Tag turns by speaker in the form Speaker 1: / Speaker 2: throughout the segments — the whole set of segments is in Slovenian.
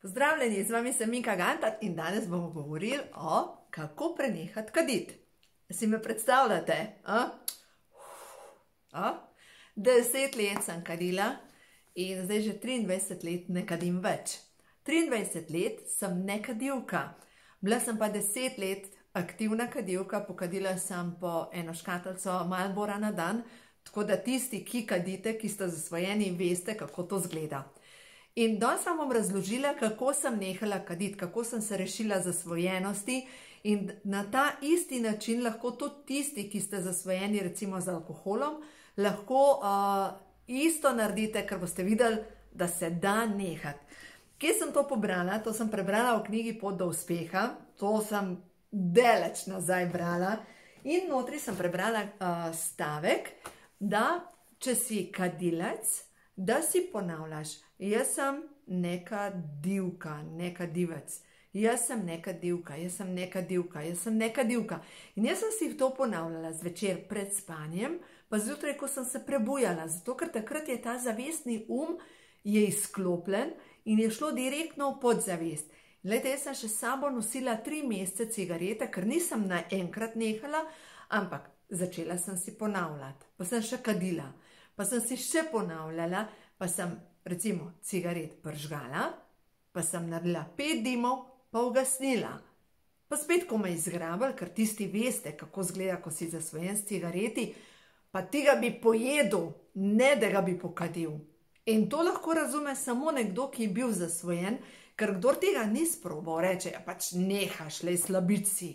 Speaker 1: Pozdravljeni, z vami sem Minka Gantar in danes bomo govorili o kako prenehati kaditi. Si me predstavljate? 10 let sem kadila in zdaj že 23 let ne kadim več. 23 let sem nekadilka. Bila sem pa 10 let aktivna kadilka, pokadila sem po eno škatlico Marlbora na dan, tako da tisti, ki kadite, ki ste zasvojeni, veste, kako to zgleda. In danes vam bom razložila, kako sem nehala kaditi, kako sem se rešila zasvojenosti in na ta isti način lahko tudi tisti, ki ste zasvojeni recimo z alkoholom, lahko isto naredite, ker boste videli, da se da nehati. Kje sem to pobrala? To sem prebrala v knjigi Pot do uspeha, to sem daleč nazaj brala in notri sem prebrala stavek, da če si kadilec, da si ponavljaš, jaz sem nekadivka, nekadivec, jaz sem nekadivka, jaz sem nekadivka, jaz sem nekadivka. In jaz sem si to ponavljala zvečer pred spanjem, pa zjutraj, ko sem se prebujala, zato ker takrat je ta zavestni je izklopljen in je šlo direktno v podzavest. Glejte, jaz sem še s sabo nosila 3 mesece cigarete, ker nisem naenkrat nehala, ampak začela sem si ponavljati, pa sem še kadila. Pa sem si še ponavljala, pa sem recimo cigaret pržgala, pa sem naredila 5 dimov, pa ugasnila. Pa spet, ko me izgrabili, ker tisti veste, kako zgleda, ko si zasvojen s cigareti, pa ti ga bi pojedel, ne da ga bi pokadil. In to lahko razume samo nekdo, ki je bil zasvojen, ker kdor tega ni sprobal, reče, ja pač nehaš, lej slabič si.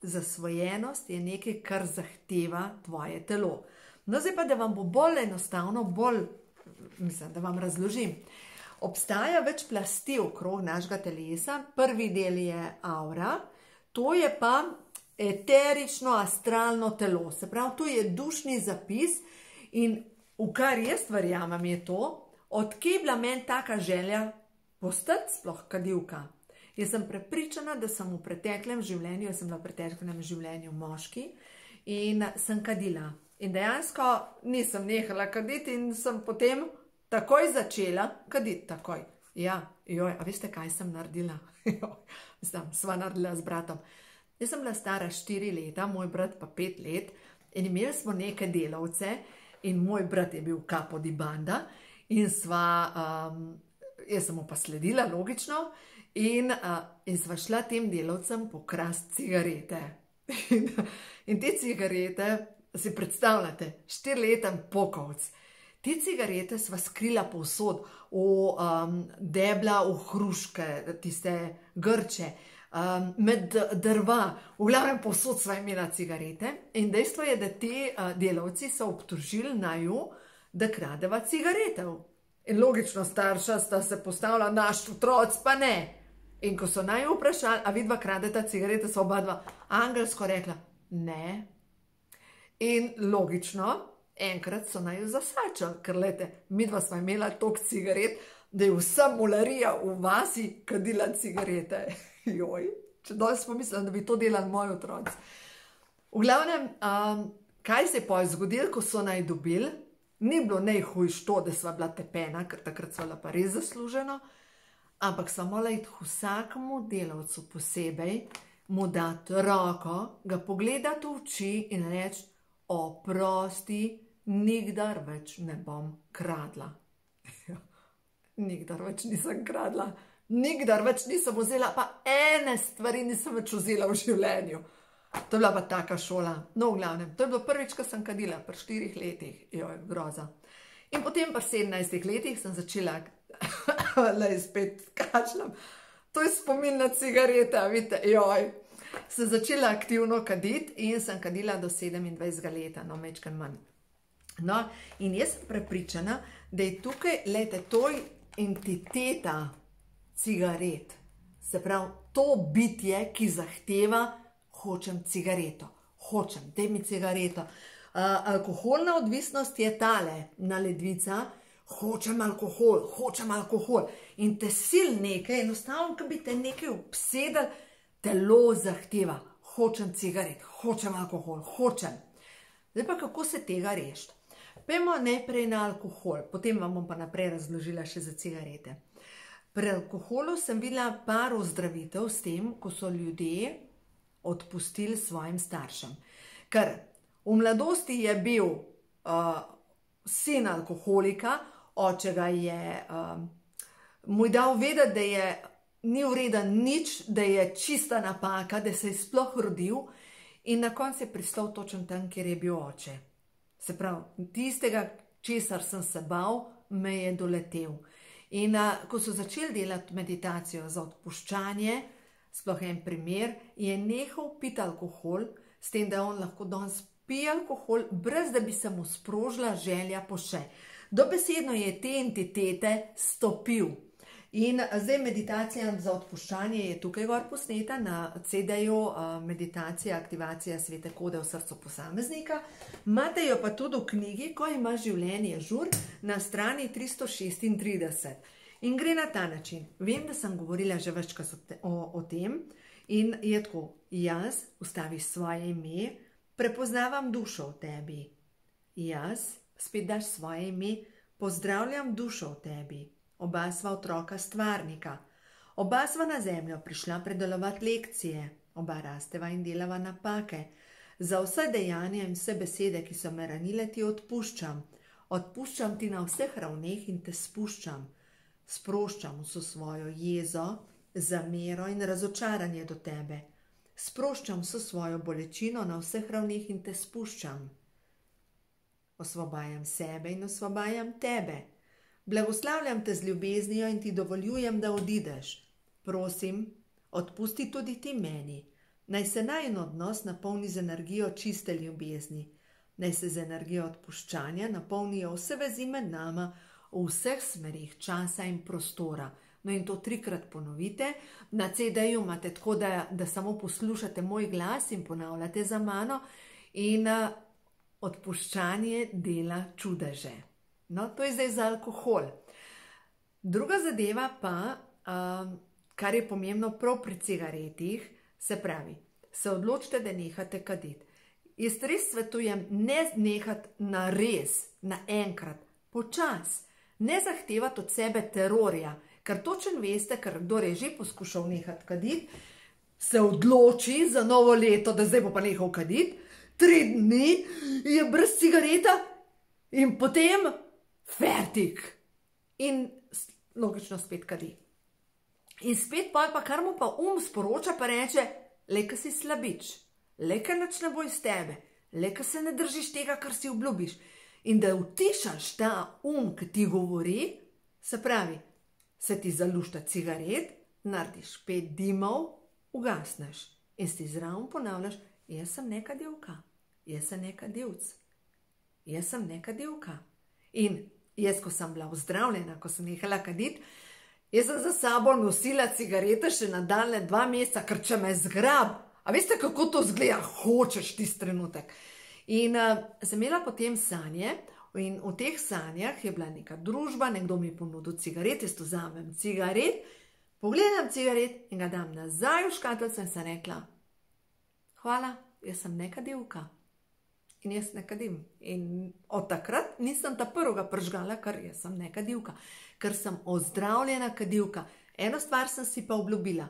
Speaker 1: Zasvojenost je nekaj, kar zahteva tvoje telo. No, zdaj pa, da vam bo bolj enostavno, da vam razložim. Obstaja več plasti okrog našega telesa. Prvi del je aura, to je pa eterično, astralno telo. Se pravi, to je dušni zapis in v kar jaz verjamem je to, odkje je bila meni taka želja postati sploh kadilka. Jaz sem prepričana, da sem v preteklem življenju, jaz sem bila v preteklem življenju moški in sem kadila. In dejansko nisem nehala kaditi in sem potem takoj začela kaditi, takoj. Ja, a veste, kaj sem naredila? Sva naredila z bratom. Jaz sem bila stara 4 leta, moj brat pa 5 let in imeli smo neke delavce in moj brat je bil capo di banda in jaz sem mu pa sledila, logično, in sva šla tem delavcem pokrasti cigarete. In te cigarete, si predstavljate, 4-leten pokovc. Te cigarete sva skrila povsod, v debla, v hruške, tiste grče, med drva, v glavnem povsod sva imela cigarete. In dejstvo je, da te delavci so obtožili naju, da kradeva cigaretev. In logično starša sta se postavila, naš otroc pa ne. In ko so naju vprašali, a vidva kradeta cigarete, so oba dva angelsko rekla, ne. In logično, enkrat so naju zasačali, ker lejte, midva sva imela toliko cigaret, da je vsa mularija v vasi kadila cigarete. Joj, če danes pomislim, da bi to delali moji otroci. V glavnem, kaj se je pa zgodilo, ko so naj dobili? Ni bilo najhujš to, da sva bila tepena, ker takrat sva bila pa res zasluženo, ampak sva morala iti vsakemu delavcu posebej, mu dati roko, ga pogledati v oči in reči, oprosti, nikdar več ne bom kradla. Nikdar več nisem kradla, nikdar več nisem vzela, pa ene stvari nisem več vzela v življenju. To je bila pa taka šola. No, v glavnem, to je bilo prvič, ko sem kadila, pri 4 letih. Joj, groza. In potem pri 17 letih sem začela, lej, spet kašljam. To je spomin na cigarete, vidite, joj. Sem začela aktivno kaditi in sem kadila do 27 leta, no, mečken manj. No, in jaz sem prepričana, da je tukaj, lejte, to je entiteta cigaret. Se pravi, to bitje, ki zahteva, hočem cigareto, hočem, daj mi cigareto. Alkoholna odvisnost je tale, na ledvica, hočem alkohol, hočem alkohol. In te sil nekaj, enostavno, ko bi te nekaj obsedali, telo zahteva, hočem cigaret, hočem alkohol, hočem. Zdaj pa kako se tega rešiti? Pejmo najprej na alkohol, potem vam bom pa naprej razložila še za cigarete. Pri alkoholu sem videla par ozdravitev s tem, ko so ljudje odpustili svojim staršem. Ker v mladosti je bil sin alkoholika, oče ga je mu dal vedeti, da je ni vreden nič, da je čista napaka, da se je sploh rodil in na koncu je pristal točno tam, kjer je bil oče. Se pravi, tistega, česar sem se bal, me je doletel. In ko so začeli delati meditacijo za odpuščanje, sploh en primer, je nehal piti alkohol, s tem, da on lahko danes pije alkohol, brez da bi se mu sprožila želja po še. Dobesedno je te entitete stopil. In zdaj meditacija za odpuščanje je tukaj gor posneta na CD-ju Meditacija, aktivacija svete kode v srcu posameznika. Imate jo pa tudi v knjigi, Ko ima življenje žur, na strani 336. In gre na ta način. Vem, da sem govorila že večkrat o tem in je tako, jaz ustaviš svoje ime, prepoznavam dušo v tebi. Jaz, spet daš svoje ime, pozdravljam dušo v tebi. Oba sva otroka stvarnika. Oba sva na zemljo prišla predelovati lekcije. Oba rasteva in delava napake. Za vse dejanja in vse besede, ki so me ranile, ti odpuščam. Odpuščam ti na vseh ravneh in te spuščam. Sproščam vso svojo jezo, zamero in razočaranje do tebe. Sproščam vso svojo bolečino na vseh ravneh in te spuščam. Osvobajam sebe in osvobajam tebe. Blagoslavljam te z ljubeznijo in ti dovoljujem, da odideš. Prosim, odpusti tudi ti meni. Naj se najin odnos napolni z energijo čiste ljubezni. Naj se z energijo odpuščanja napolnijo vse vezi med nama v vseh smerih časa in prostora. No in to 3-krat ponovite. Na CD-ju imate tako, da samo poslušate moj glas in ponavljate za mano. In odpuščanje dela čudeže. No, to je zdaj za alkohol. Druga zadeva pa, kar je pomembno prav pri cigaretih, se pravi, se odločite, da nehate kaditi. Jaz res svetujem ne nehati na res, naenkrat, počas. Ne zahtevati od sebe terorja, ker točno veste, ker kdor je že poskušal nehati kaditi, se odloči za novo leto, da zdaj bo pa nehal kaditi, 3 dni je brez cigareta in potem fertik. In logično spet kadi. In spet pa kar mu pa sporoča, pa reče, lej, ka si slabič, lej, ka nič ne bo iz tebe, lej, ka se ne držiš tega, kar si obljubiš. In da utišaš ta ki ti govori, se pravi, se ti zalušta cigaret, narediš 5 dimov, ugasneš in si zraven ponavljaš, jaz sem nekadilka, jaz sem nekadilc, jaz sem nekadilka. In jaz, ko sem bila ozdravljena, ko sem nehala kaditi, jaz sem za sabo nosila cigarete še nadaljnje 2 meseca, ker če me zgrab, a veste, kako to zgleda, hočeš tisti trenutek. In sem imela potem sanje in v teh sanjah je bila neka družba, nekdo mi je ponudil cigaret, jaz to vzamem cigaret, pogledam cigaret in ga dam nazaj v škatlico in sem rekla, hvala, jaz sem nekadilka. In jaz ne kadim. In od takrat nisem ta prvega pržgala, ker jaz sem nekadilka. Ker sem ozdravljena kadilka. Eno stvar sem si pa obljubila.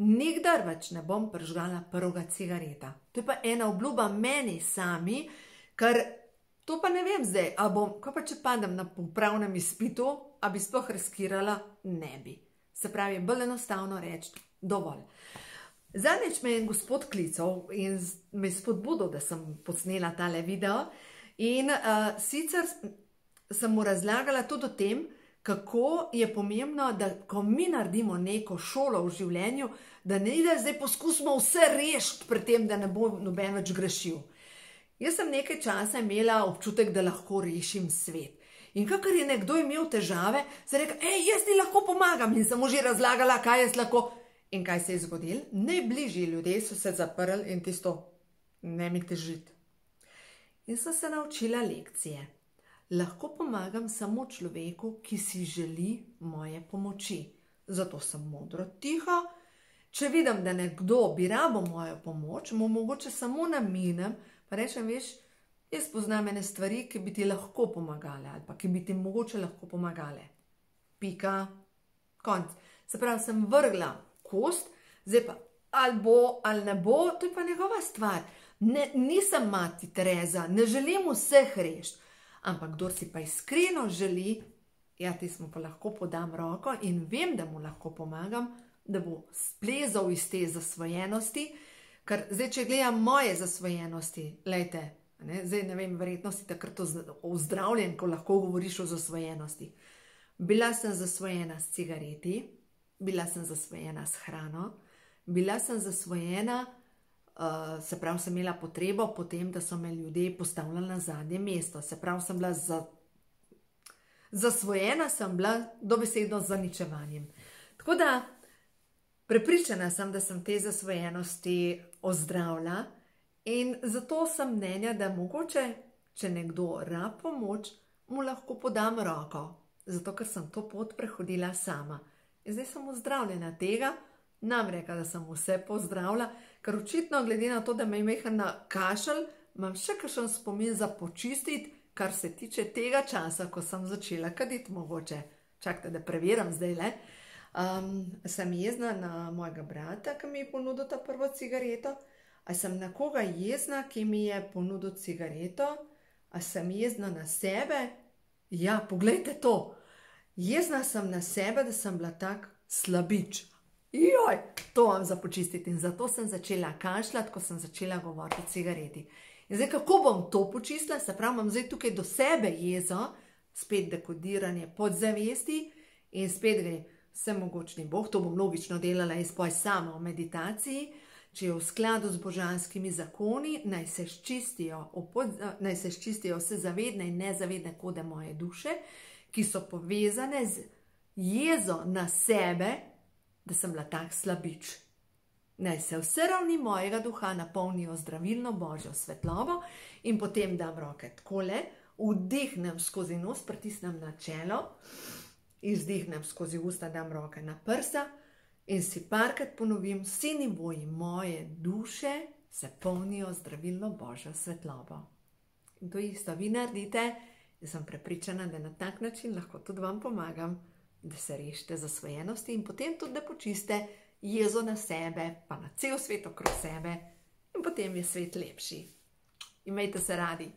Speaker 1: Nikdar več ne bom pržgala prvega cigareta. To je pa ena obljuba meni sami, ker to pa ne vem zdaj, a bom, kaj pa če padem na upravnem izpitu, a bi sploh riskirala, ne bi. Se pravi, bolj enostavno reči, dovolj. Zadnjič me je gospod klical in me spodbudil, da sem posnela tale video in sicer sem mu razlagala tudi o tem, kako je pomembno, da ko mi naredimo neko šolo v življenju, da ne ide zdaj poskusimo vse rešiti pri tem, da ne bo noben več grešil. Jaz sem nekaj časa imela občutek, da lahko rešim svet. In kakor je nekdo imel težave, sem rekla, jaz ti lahko pomagam in sem mu že razlagala, kaj jaz lahko. In kaj se je zgodilo? Najbližji ljudje so se zaprli in tisto, ne mi težiti. In sem se naučila lekcije. Lahko pomagam samo človeku, ki si želi moje pomoči. Zato sem modro tiha. Če vidim, da nekdo bi rabo mojo pomoč, mu mogoče samo naminem, pa rečem, veš, jaz poznam ene stvari, ki bi ti lahko pomagale, ali pa ki bi ti mogoče lahko pomagale. Pika. konc. Se pravi, sem vrgla kost, zdaj pa ali bo ali ne bo, to je pa njegova stvar. Nisem mati Tereza, ne želim vseh rešiti, ampak kdor si pa iskreno želi, ja, tismu pa lahko podam roko in vem, da mu lahko pomagam, da bo splezal iz te zasvojenosti, ker zdaj, če gledam moje zasvojenosti, lejte, zdaj ne vem, verjetno si takrat ozdravljen, ko lahko govoriš o zasvojenosti. Bila sem zasvojena s cigareti, bila sem zasvojena s hrano, bila sem zasvojena, se pravi, sem imela potrebo potem, da so me ljudje postavljali na zadnje mesto. Se pravi, sem bila zasvojena, sem bila dobesedno z zaničevanjem. Tako da, prepričana sem, da sem te zasvojenosti ozdravila in zato sem mnenja, da mogoče, če nekdo rab pomoč, mu lahko podam roko, zato ker sem to pot prehodila sama. In zdaj sem ozdravljena tega, nam reka, da sem vse pozdravila, ker očitno, glede na to, da me je mehen na kašelj, imam še kakšen spomin za počistiti, kar se tiče tega časa, ko sem začela kaditi mogoče. Čakajte, da preverim zdaj, le. Sem jezna na mojega brata, ki mi je ponudil ta prvo cigareto, a sem na koga jezna, ki mi je ponudil cigareto, a sem jezna na sebe? Ja, poglejte to. Jezna sem na sebe, da sem bila tak slabič. Joj, to vam za počistiti in zato sem začela kašljati, ko sem začela govoriti o cigareti. In zdaj, kako bom to počistila? Se pravi, imam zdaj tukaj do sebe jezo, spet dekodiranje podzavesti in spet gre vsemogočni Bog, to bom logično delala jaz poj sama v meditaciji, če je v skladu z božanskimi zakoni, naj se ščistijo vse zavedne in nezavedne kode moje duše, ki so povezane z jezo na sebe, da sem bila tak slabič. Naj se vse ravni mojega duha napolnijo zdravilno božjo svetlobo in potem dam roke takole, vdihnem skozi nos, pritisnem na čelo, izdihnem skozi usta, dam roke na prsa in si parkrat ponovim, vsi nivoji moje duše se polnijo zdravilno božjo svetlobo. In to isto vi naredite in sem prepričana, da na tak način lahko tudi vam pomagam, da se rešite zasvojenosti in potem tudi, da počiste jezo na sebe, pa na cel svet okrog sebe in potem je svet lepši. Imejte se radi.